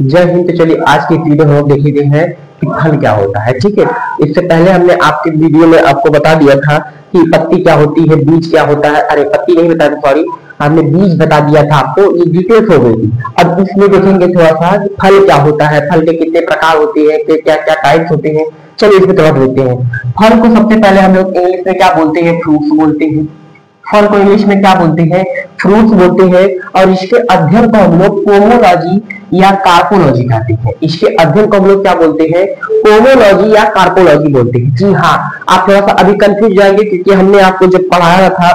जय हिंद। तो चलिए आज की वीडियो में हम देखेंगे हैं कि फल क्या होता है। ठीक है, इससे पहले हमने आपके वीडियो में आपको बता दिया था कि पत्ती क्या होती है, बीज क्या होता है। अरे पत्ती नहीं बताया, सॉरी, हमने बीज बता दिया था आपको, ये डिटेल्स हो गई थी। अब इसमें देखेंगे थोड़ा सा फल क्या होता है, फल के कितने प्रकार होते हैं, क्या क्या टाइप्स होते हैं। चलिए इसमें थोड़ा देखते हैं। फल को सबसे पहले हम लोग इंग्लिश में क्या बोलते हैं, फ्रूट्स बोलते हैं। फल को इंग्लिश में क्या बोलते हैं, फ्रूट्स बोलते हैं। और इसके अध्ययन को हम लोग पोमोलॉजी या कार्पोलॉजी कहते हैं। इसके अध्ययन को हम लोग क्या बोलते हैं, पोमोलॉजी या कार्पोलॉजी बोलते हैं। जी हाँ, आप थोड़ा सा अभी कंफ्यूज जाएंगे क्योंकि हमने आपको जब पढ़ाया था,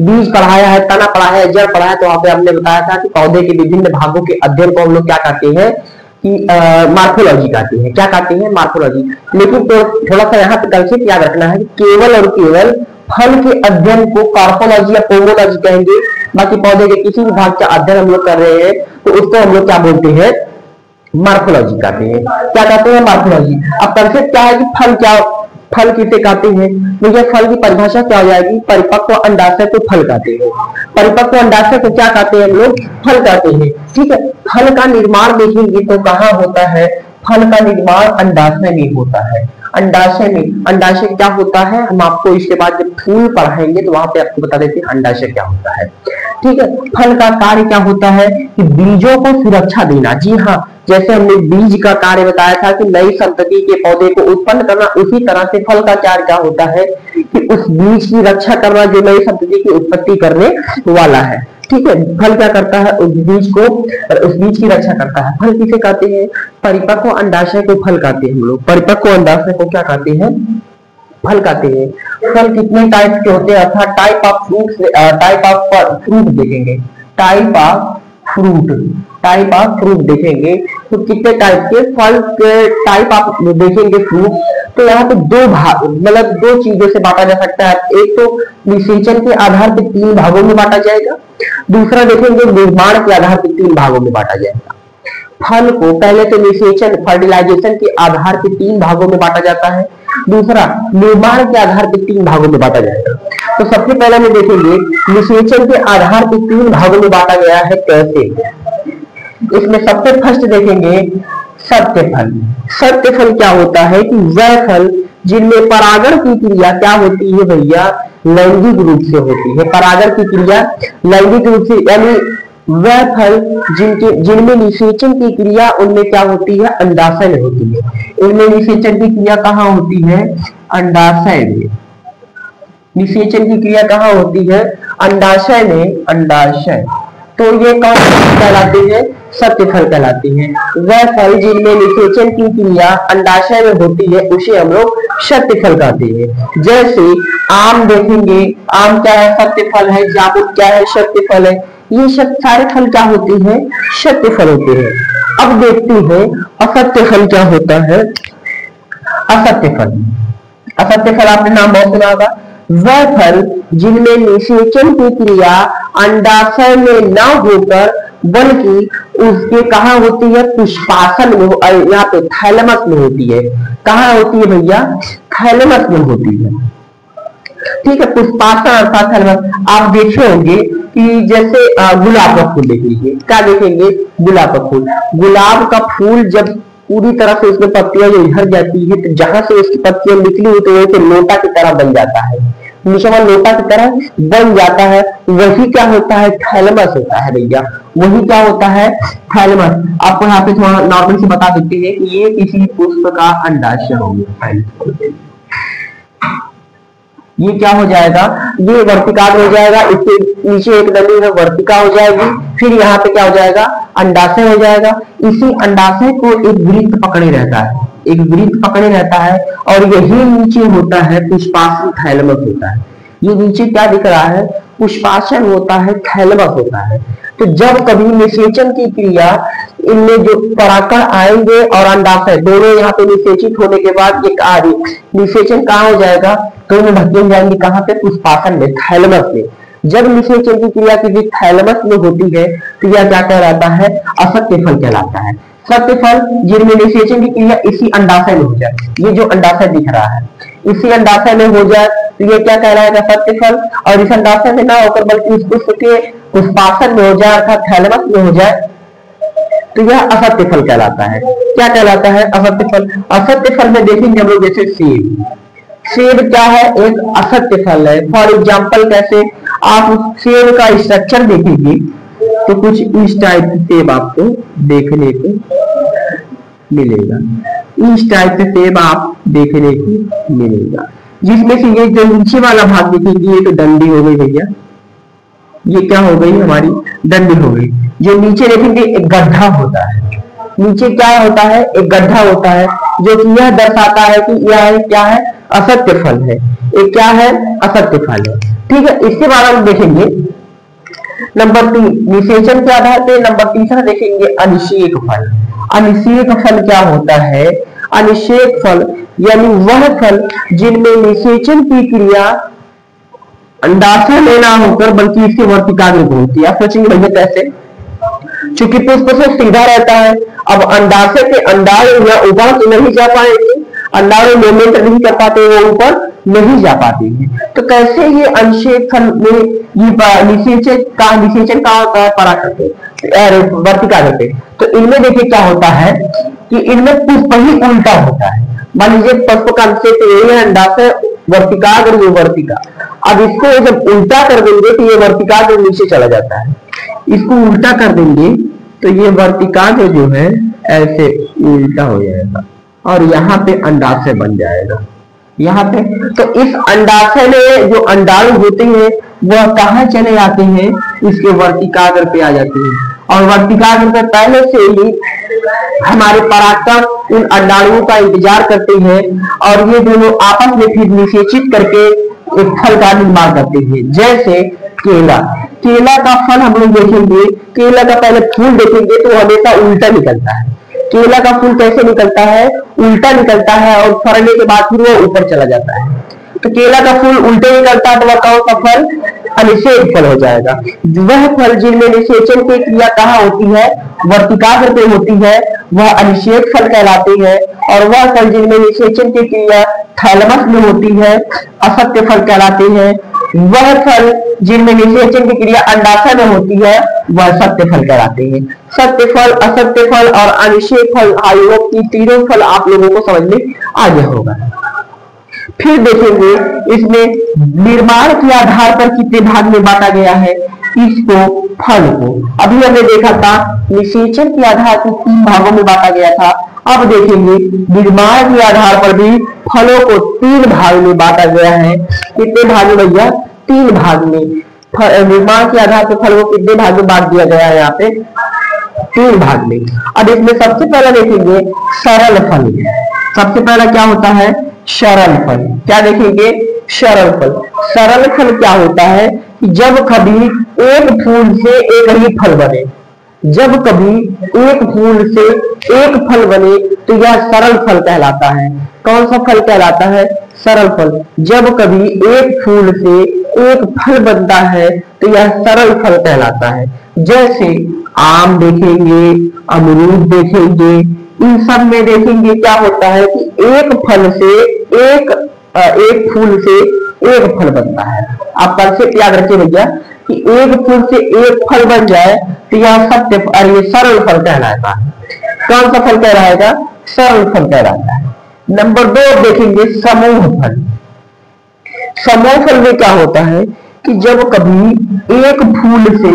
बीज पढ़ाया है, तना पढ़ाया है, जड़ पढ़ाया है, तो वहां पे हमने बताया था कि पौधे के विभिन्न भागों के अध्ययन को हम लोग क्या कहते हैं कि मार्फोलॉजी कहते हैं। क्या कहते हैं, मार्फोलॉजी। लेकिन तो थोड़ा सा यहाँ पे कंसेप्ट याद रखना है कि केवल और केवल फल के अध्ययन को कार्पोलॉजी या पोमोलॉजी कहेंगे। बाकी पौधे के किसी भी भाग का अध्ययन हम लोग कर रहे हैं तो उसको हम लोग क्या बोलते हैं, मार्फोलॉजी कहते हैं। क्या कहते हैं, मार्फोलॉजी। अब कंसेप्ट क्या है कि फल क्या, फल किसे कहते हैं, मुझे फल की परिभाषा क्या हो जाएगी, परिपक्व अंडाशय को फल कहते हैं। परिपक्व अंडाशय को क्या कहते हैं हम लोग, फल कहते हैं। ठीक है, फल का निर्माण देखेंगे तो कहाँ होता है, फल का निर्माण अंडाशय में होता है। अंडाशय में, अंडाशय क्या होता है हम आपको इसके बाद जब फूल पढ़ाएंगे तो वहां पे आपको बता देते हैं अंडाशय क्या होता है। ठीक है, फल का कार्य क्या होता है कि बीजों को सुरक्षा देना। जी हाँ, जैसे हमने बीज का कार्य बताया था कि नई संतति के पौधे को उत्पन्न करना, उसी तरह से फल का कार्य क्या होता है कि उस बीज की रक्षा करना जो नई संतति की उत्पत्ति करने वाला है। ठीक है, फल क्या करता है, उस बीज को, उस बीज की रक्षा करता है। फल किसे कहते हैं, परिपक्व अंडाशय को फल कहते हैं हम लोग। परिपक्व अंडाशय को क्या कहते हैं, फल कहते हैं। फल कितने टाइप के होते हैं, अर्थात type of fruit, type of fruit देखेंगे, type of fruit, type of fruit देखेंगे तो कितने टाइप के फल के टाइप ऑफ देखेंगे फ्रूट। तो यहाँ पे दो भाग, मतलब दो चीजों से बांटा जा सकता है। एक तो निषेचन के आधार पर 3 भागों में बांटा जाएगा, दूसरा देखेंगे निर्माण के आधार पर 3 भागों में बांटा जाएगा। फल को पहले तो निषेचन, फर्टिलाइजेशन के आधार पर 3 भागों में बांटा जाता है, दूसरा निर्माण के आधार पर 3 भागों में बांटा जाएगा। तो सबसे पहले हम देखेंगे निषेचन के आधार पर 3 भागों में बांटा गया है। कैसे, इसमें सबसे फर्स्ट देखेंगे सत्य फल। सत्य फल क्या होता है कि वह फल जिनमें परागण की क्रिया क्या होती है भैया, लैंगिक रूप से होती है। परागण की क्रिया लैंगिक रूप से, यानी वह फल जिनमें निषेचन की क्रिया उनमें क्या होती है, अंडाशय में होती है। इनमें निषेचन की क्रिया कहाँ होती है, अंडाशय में। निषेचन की क्रिया कहाँ होती है, अंडाशय में, अंडाशय। तो ये कौन कहलाते हैं, सत्य फल कहलाते हैं। वह फल जिनमें निषेचन की क्रिया अंडाशय में होती है उसे हम लोग सत्य फल कहते हैं। जैसे आम देखेंगे, आम क्या है, सत्य फल है। जामुन क्या है, सत्य फल है। ये सब सारे फल क्या होते हैं, सत्य फल होते हैं। अब देखते हैं असत्य फल क्या होता है। असत्य फल, असत्य फल आपने नाम बहुत सुना होगा। वह फल जिनमें निषेचन की क्रिया अंडाशय में न होकर बल्कि उसके कहाँ होती है, पुष्पासन में, यहाँ पे थैलेमस में होती है। कहाँ होती है भैया, थैलेमस में होती है। ठीक है, पुष्पासन अर्थात थैलेमस। आप देखे होंगे कि जैसे गुलाब का फूल देख लीजिए, क्या देखेंगे, गुलाब का फूल। गुलाब का फूल जब पूरी तरह से उसमें पत्तियां जो झड़ जाती है तो जहां से उसकी पत्तियां निकली होती है तो लोटा की तरह बन जाता है, नीचे लोटा की तरह बन जाता है। वही क्या होता है, थैलेमस होता है भैया। वही क्या होता है, थैलेमस। आपको यहाँ पे थोड़ा नॉर्मल से बता देते हैं कि ये किसी पुष्प का अंडाशय हो गया। ये क्या हो जाएगा, ये वर्तिकाल हो जाएगा, इसके नीचे एक नली है वर्तिका हो जाएगी, फिर यहाँ पे क्या हो जाएगा, अंडाशय हो जाएगा। इसी अंडाशय को एक वृत्त पकड़े रहता है, एक वृत्त पकड़े रहता है और यही नीचे होता है पुष्पासन, थैलेमस होता है। ये नीचे क्या दिख रहा है, पुष्पासन होता है, थैलेमस होता है। तो जब कभी निषेचन की क्रिया, इनमें जो परागकण आएंगे और अंडाशय दोनों यहाँ पे निषेचित होने के बाद एक कार्य निषेचन कहाँ हो जाएगा, दोनों ढकेल जाएंगे कहाँ पे, पुष्पासन में, थैलेमस में। जब निषेचन की क्रिया की थैलेमस में होती है तो यह क्या कहलाता है, असत्य फल कहलाता है। सत्य फल जिनमें निषेचन की क्रिया इसी अंडाशय में हो जाए, ये जो अंडाशय दिख रहा है इसी अंडाशय में हो जाए तो ये क्या कहलाएगा, सत्य फल। और इस अंडाशय में ना होकर बल्कि इस पुष्प के पुष्पासन में हो जाए अर्थात थैलेमस में हो जाए तो यह असत्य फल कहलाता है। क्या कहलाता है? असत्य फल। असत्य फल में देखेंगे हम लोग जैसे सेब, सेब क्या है? एक असत्य फल है। फॉर एग्जाम्पल कैसे? आप सेब का स्ट्रक्चर देखेंगे तो कुछ इस टाइप से सेब आपको देखने को मिलेगा, इस टाइप से सेब आप देखने को मिलेगा, जिसमें से ये जो नीचे वाला भाग देखेंगे ये तो डंडी हो गई भैया, ये क्या हो गई? हमारी डंडी हो गई। जो नीचे देखेंगे एक गड्ढा होता है, नीचे क्या होता है? एक गड्ढा होता है, जो कि यह दर्शाता है कि यह क्या है? असत्य फल है। एक क्या है? असत्य फल है। ठीक है, इसके बाद हम देखेंगे नंबर 3 निषेचन के आधार पे। नंबर तीसरा देखेंगे अनिषेक फल। अनिषेक फल क्या होता है? अनिषेक फल यानी वह फल जिनमें निषेचन की क्रिया अंडाशय में ना होकर बल्कि इसके वर्तिकाग्र में होती है। आप सोचेंगे भैया कैसे? चूंकि पुष्प से सीधा रहता है, अब अंडाशय के अंडाणु ऊपर तो नहीं जा पाएंगे, अंडाणु मूवमेंट नहीं कर पाते, वो ऊपर नहीं जा पाते हैं। तो कैसे ये अनिषेक फल में ये निषेचन का होता है? पराग वर्तिका करते। तो इनमें देखिए क्या होता है कि इनमें पुष्प ही उल्टा होता है। मान लीजिए पुष्प का अंश अंडाशय वर्तिकाग्र, ये वर्तिका। अब इसको जब उल्टा कर देंगे तो ये वर्तिकाग्र नीचे चला जाता है, इसको उल्टा कर देंगे तो ये वर्तिकाग्र जो है ऐसे उल्टा हो जाएगा और यहाँ पे अंडाशय बन जाएगा यहाँ पे। तो इस अंडाशय में जो अंडाणु होते हैं वह कहाँ चले जाते हैं? इसके वर्तिकाग्र पे आ जाते हैं और वर्तिकाग्र पे पहले से ही हमारे परागकण उन अंडाणुओं का इंतजार करते हैं और ये दोनों आपस में फिर निषेचित करके एक फल का निर्माण करते हैं। जैसे केला, केला का फल हम लोग देखेंगे, केला का पहले फूल देखेंगे तो हमेशा उल्टा निकलता है। केला का फूल कैसे निकलता है? उल्टा निकलता है और फरने के बाद फिर वो ऊपर चला जाता है। तो केला का फूल उल्टे निकलता है तो वह कौन सा फल? अनिषेक फल हो जाएगा। वह फल जिनमें निषेचन की क्रिया कहाँ होती है? वर्तिकाग्र पे होती है, वह अनिषेक फल कहलाते हैं। और वह फल जिनमें निषेचन की क्रिया थैलमस में होती है असत्य फल कहलाते हैं। वह फल जिनमें निषेचन की क्रिया अंडाशय में होती है वह सत्य फल कहलाते हैं। सत्य फल, असत्य फल और अनिषेक फल, आई होप की तीनों फल आप लोगों को समझ में आ गया होगा। फिर देखेंगे इसमें निर्माण के आधार पर कितने भाग में बांटा गया है इसको, फल को। अभी हमने देखा था निषेचन के आधार पर 3 भागों में बांटा गया था। अब देखेंगे निर्माण के आधार पर भी फलों को 3 भाग में बांटा गया है। कितने भाग में भैया? 3 भाग में। निर्माण के आधार पर फल को कितने भाग में बांट दिया गया है? यहाँ पे 3 भाग में। अब इसमें सबसे पहला देखेंगे सरल फल। सबसे पहला क्या होता है? सरल फल। क्या देखेंगे? सरल फल। सरल फल क्या होता है? जब कभी एक फूल से एक ही फल बने, जब कभी एक फूल से एक फल बने तो यह सरल फल कहलाता है। कौन सा फल कहलाता है? सरल फल। जब कभी एक फूल से एक फल बनता है तो यह सरल फल कहलाता है। जैसे आम देखेंगे, अमरूद देखेंगे, इन सब में देखेंगे क्या होता है कि एक फल से एक फूल से एक फल बनता है। आप कंसेप्ट याद रखिए भैया कि एक फूल से एक फल बन जाए तो यह सत्य और ये सरल फल कहलाता है। कौन सा फल कहलाएगा? सरल फल कहलाता है। नंबर 2 देखेंगे समूह फल। समूह फल में क्या होता है कि जब कभी एक फूल से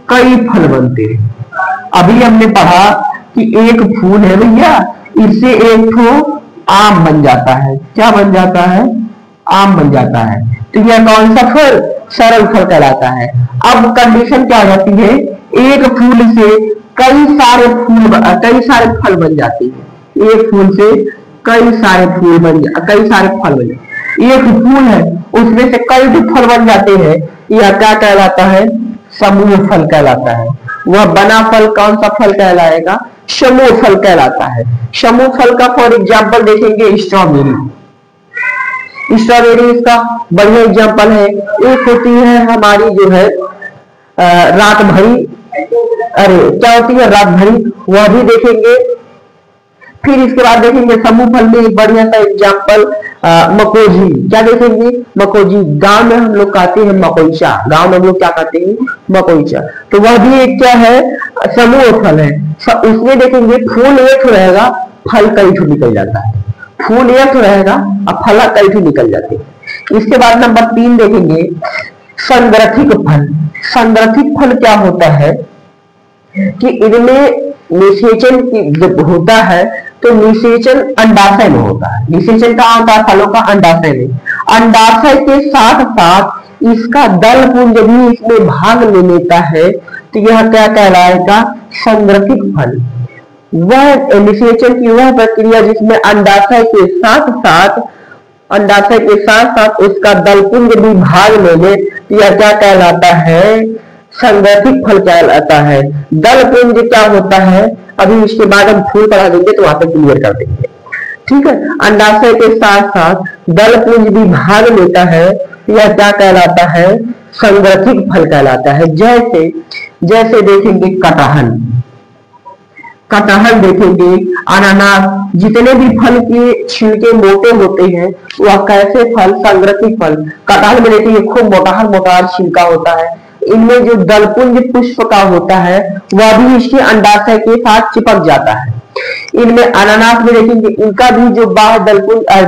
कई फल बनते हैं। अभी हमने पढ़ा कि एक फूल है भैया, इससे एक ठो आम बन जाता है। क्या बन जाता है? आम बन जाता है। तो यह कौन सा फल? सरल फल कहलाता है। अब कंडीशन क्या हो जाती है? एक फूल से कई सारे फल बन जाते हैं। एक फूल से कई सारे फल बन जाते। एक फूल है उसमें से कई फल बन जाते हैं, यह क्या कहलाता है? समूह फल कहलाता है। वह बना फल कौन सा फल कहलाएगा? समूह फल कहलाता है। समूह फल का फॉर एग्जाम्पल देखेंगे स्ट्रॉबेरी। स्ट्रॉबेरी इसका बढ़िया एग्जाम्पल है। एक होती है हमारी जो है रात भरी, क्या होती है? रात भरी, वह भी देखेंगे। फिर इसके बाद देखेंगे समूह फल में एक बढ़िया सा एग्जाम्पल मकोजी। क्या देखेंगे? मकोजी। गांव में हम लोग कहते हैं मकोईचा, गांव में हम लोग क्या कहते हैं? मकोईचा। तो वह भी एक क्या है? समूह फल है। उसमें देखेंगे फूल एक रहेगा, फल कई ठो निकल जाता है। फूल एक रहेगा और फल कई ठो निकल जाते हैं। इसके बाद नंबर 3 देखेंगे संग्रथिक फल। संग्रथिक फल क्या होता है कि इनमें निषेचन जब होता है तो निषेचन अंडाशय में होता है। निषेचन का होता है फलों का अंडाशय में। अंडाशय के साथ साथ इसका दल पुंज भी इसमें भाग ले लेता है, तो यह क्या कहलाएगा? संग्रथिक फल। वह निषेचन की वह प्रक्रिया जिसमें अंडाशय के साथ उसका दलपुंज भी भाग ले ले, तो यह क्या कहलाता है? संग्रथिक फल कहलाता है। दलपुंज क्या होता है अभी इसके बाद हम फूल पढ़ा देंगे तो वहां पर क्लियर कर देंगे, ठीक है। अंडाशय के साथ साथ दलपुंज भी भाग लेता है, यह क्या कहलाता है? संग्रथिक फल कहलाता है। जैसे देखेंगे कटहल देखेंगे, अनानास, जितने भी फल के छिलके मोटे होते हैं वह कैसे फल? संग्रथिक फल। कटहल में देखिए खूब मोटा छिलका होता है। इनमें जो दलपुंज पुष्प का होता है वह भी इसके अंडाशय के साथ चिपक जाता है। इनमें अनानास में देखेंगे इनका भी जो बाह्य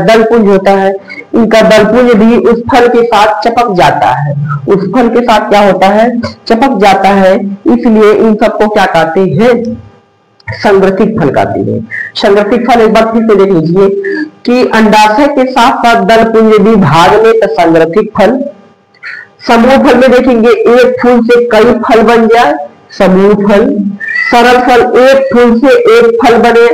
दलपुंज होता है, इनका दलपुंज भी उस फल के साथ चिपक जाता है। उस फल के साथ क्या होता है? चिपक जाता है। इसलिए इन सबको क्या कहते हैं? संग्रथिक फल कहते हैं। संग्रथिक फल एक बार फिर से देख लीजिए कि अंडाशय के साथ साथ दलपुंज भी भाग में, तो संग्रथिक फल। समूह फल में देखेंगे एक फूल से कई फल बन जाए, समूह फल। सरल फल, एक फूल से एक फल बने,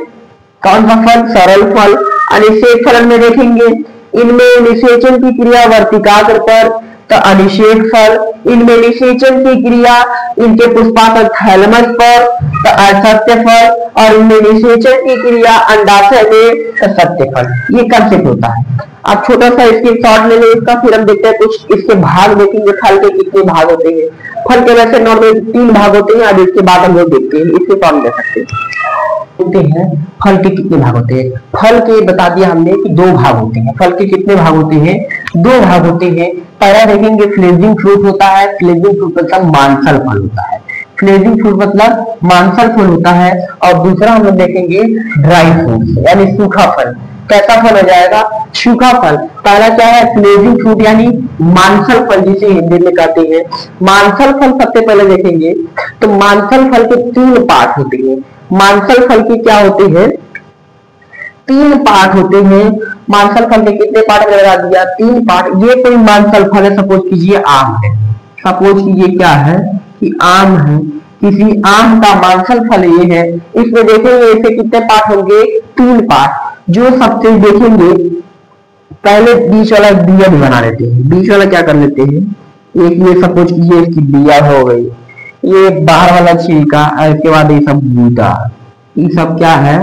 कौन सा फल? सरल फल। अनिषेक फल में देखेंगे इनमें निषेचन की क्रिया वर्तिकाग्र पर, तो अनिषेक फल। इनमें निषेचन की क्रिया इनके पुष्पाकर थैलमस पर, तो असत्य फल। और इनमें निषेचन की क्रिया अंडाशय में, तो सत्य फल। ये कंसेप्ट होता है। आप छोटा सा इसकी शॉर्ट ले लें इसका, फिर हम देखते हैं कुछ इसके भाग देखेंगे। फल के कितने भाग होते हैं? फल के वैसे नॉर्मल 3 भाग होते हैं। अब इसके बाद हम लोग देखते हैं, इसके फॉर्म दे सकते हैं। फल के कितने भाग होते हैं? फल के बता दिया हमने कि 2 भाग होते हैं। फल के कितने भाग होते हैं? 2 भाग होते हैं। पहला देखेंगे फ्लेजिंग फ्रूट होता है। फ्लेजिंग फ्रूट मतलब मांसल फल होता है। फ्लेजिंग फ्रूट मतलब मांसल फल होता है। और दूसरा हम लोग देखेंगे ड्राई फ्रूट यानी सूखा फल। कैसा फल हो जाएगा? सूखा फल। पहला क्या है? फ्लेजिंग फ्रूट यानी मांसल फल, जिसे हिंदी में कहते हैं। मांसल फल सबसे पहले देखेंगे तो मांसल फल के 3 पार्ट होते हैं। मांसल फल की क्या होते हैं? 3 पार्ट होते हैं। मांसल फल के कितने पार्ट लगा दिया? 3 पार्ट। ये कोई मांसल फल है, सपोज कीजिए आम है। सपोज कीजिए क्या है कि आम है। किसी आम का मांसल फल ये है। इसमें देखेंगे इसे कितने पार्ट होंगे? 3 पार्ट। जो सबसे देखेंगे पहले बीच वाला बिया भी बना लेते हैं। बीच वाला क्या कर लेते हैं? एक ये सपोज कीजिए इसकी बिया हो गई, ये बाहर वाला छिलका, इसके बाद ये सब गूदा। ये सब क्या है?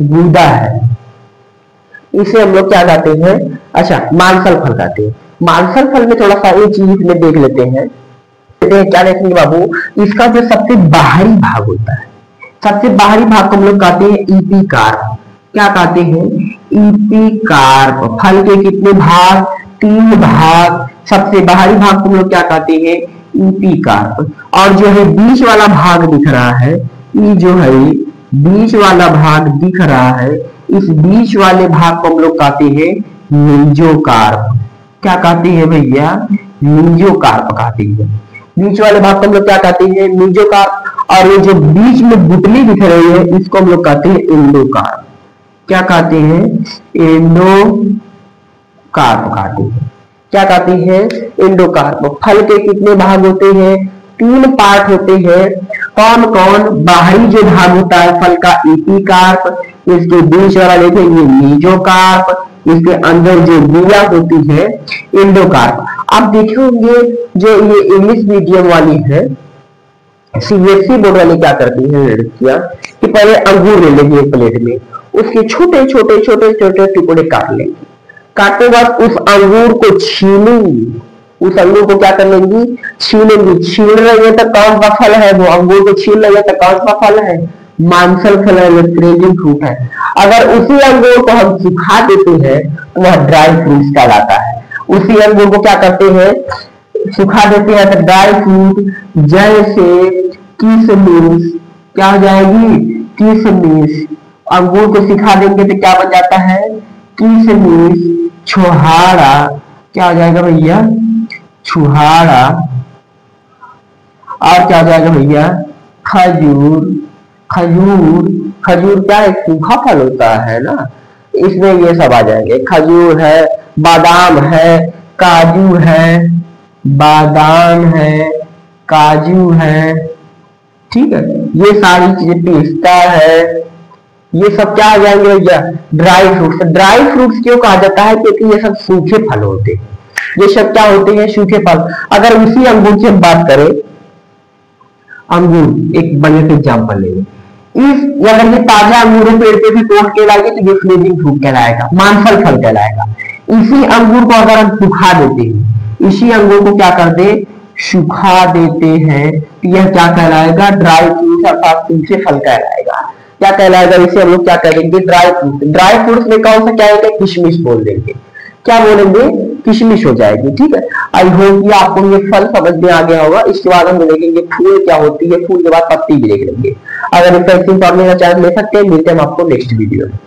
गूदा है। इसे हम लोग क्या कहते हैं? अच्छा, मांसल फल कहते हैं। मांसल फल में थोड़ा सा एक चीज इसमें देख लेते हैं। क्या देखेंगे बाबू? इसका जो सबसे बाहरी भाग होता है, सबसे बाहरी भाग को हम लोग कहते हैं ईपीकार्प। क्या कहते हैं? ईपीकार्प। फल के कितने भाग? 3 भाग। सबसे बाहरी भाग को हम लोग क्या कहते हैं? ईपीकार्प। और जो है बीच वाला भाग दिख रहा है, ये जो है बीच वाला भाग दिख रहा है, इस बीच वाले भाग को हम लोग कहते हैं मेसोकार्प। क्या कहते हैं भैया? मेसोकार्प कहते हैं। बीच वाले भाग को हम लोग क्या कहते हैं? मेसोकार्प। और ये जो बीच में गुठली दिख रही है इसको हम लोग कहते हैं एंडोकार्प। क्या कहते हैं? एंडोकार्प कहते हैं। क्या कहते हैं? एंडोकार्प। फल के कितने भाग होते हैं? 3 पार्ट होते हैं। कौन कौन? बाहरी जो भाग होता है फल का एपीकार्प, इसके बीच वाला देखेंगे मेसोकार्प, इसके अंदर जो बिया होती है एंडोकार्प। आप देखेंगे जो ये इंग्लिश मीडियम वाली है, सीबीएसई बोर्ड वाले क्या करती है लड़कियां कि पहले अंगूर ले लेंगे एक प्लेट में, उसके छोटे छोटे छोटे छोटे टुकड़े काट लेंगे। काटने बाद उस अंगूर को छीलेंगी। उस अंगूर को क्या कर लेंगी? छीलेंगी। छील रहे हैं तो कौन सा फल है? वो अंगूर को छील रहे हैं तो कौन सा फल है? मांसल फल है, फ्रोजन फ्रूट है। अगर उसी अंगूर को हम सुखा देते हैं तो वह ड्राई फ्रूट्स कहलाता है। उसी अंगूर को क्या करते हैं, सुखा देते हैं तो ड्राई फ्रूट, जैसे किशमिश, क्या हो जाएगी, किशमिश। अंगूर को सिखा देंगे तो क्या बन जाता है, किशमिश, छुहारा, क्या हो जाएगा भैया, छुहारा। और क्या हो जाएगा भैया, खजूर, खजूर, खजूर क्या है, सूखा फल होता है ना, इसमें ये सब आ जाएंगे। खजूर है, बादाम है, काजू है, बादाम है, काजू है, ठीक है, ये सारी चीजें, पिस्ता है, ये सब क्या आ जाएंगे भैया, ड्राई फ्रूट्स। ड्राई फ्रूट्स क्यों कहा जाता है, क्योंकि ये सब सूखे फल होते हैं, ये सब क्या होते हैं, सूखे फल। अगर उसी अंगूर की हम बात करें, अंगूर एक बढ़िया एग्जाम्पल लेंगे, इस अगर ये ताजा अंगूर पेड़ पे भी तोड़ के लाएंगे तो ये फ्लोटिंग फ्रूट कहलाएगा, मानफल फल कहलाएगा। इसी अंगूर को अगर हम सुखा देते हैं, इसी अंगूर को क्या कर दे, सुखा देते हैं, तो यह क्या कहलाएगा, ड्राई फ्रूट अर्थात सूखे फल कहलाएगा। क्या कहलाएगा, इसे हम लोग क्या करेंगे, ड्राई फ्रूट। ड्राई फ्रूट्स में कौन सा क्या है, किशमिश बोल देंगे, क्या बोलेंगे, किशमिश हो जाएगी। ठीक है, आई होप कि आपको ये फल समझ में आ गया होगा। इसके बाद हम देखेंगे फूल क्या होती है, फूल के बाद पत्ती भी देख लेंगे। अगर इंटरेस्टिंग पढ़ने का चांस ले सकते हैं, मिलते हैं आपको नेक्स्ट वीडियो में।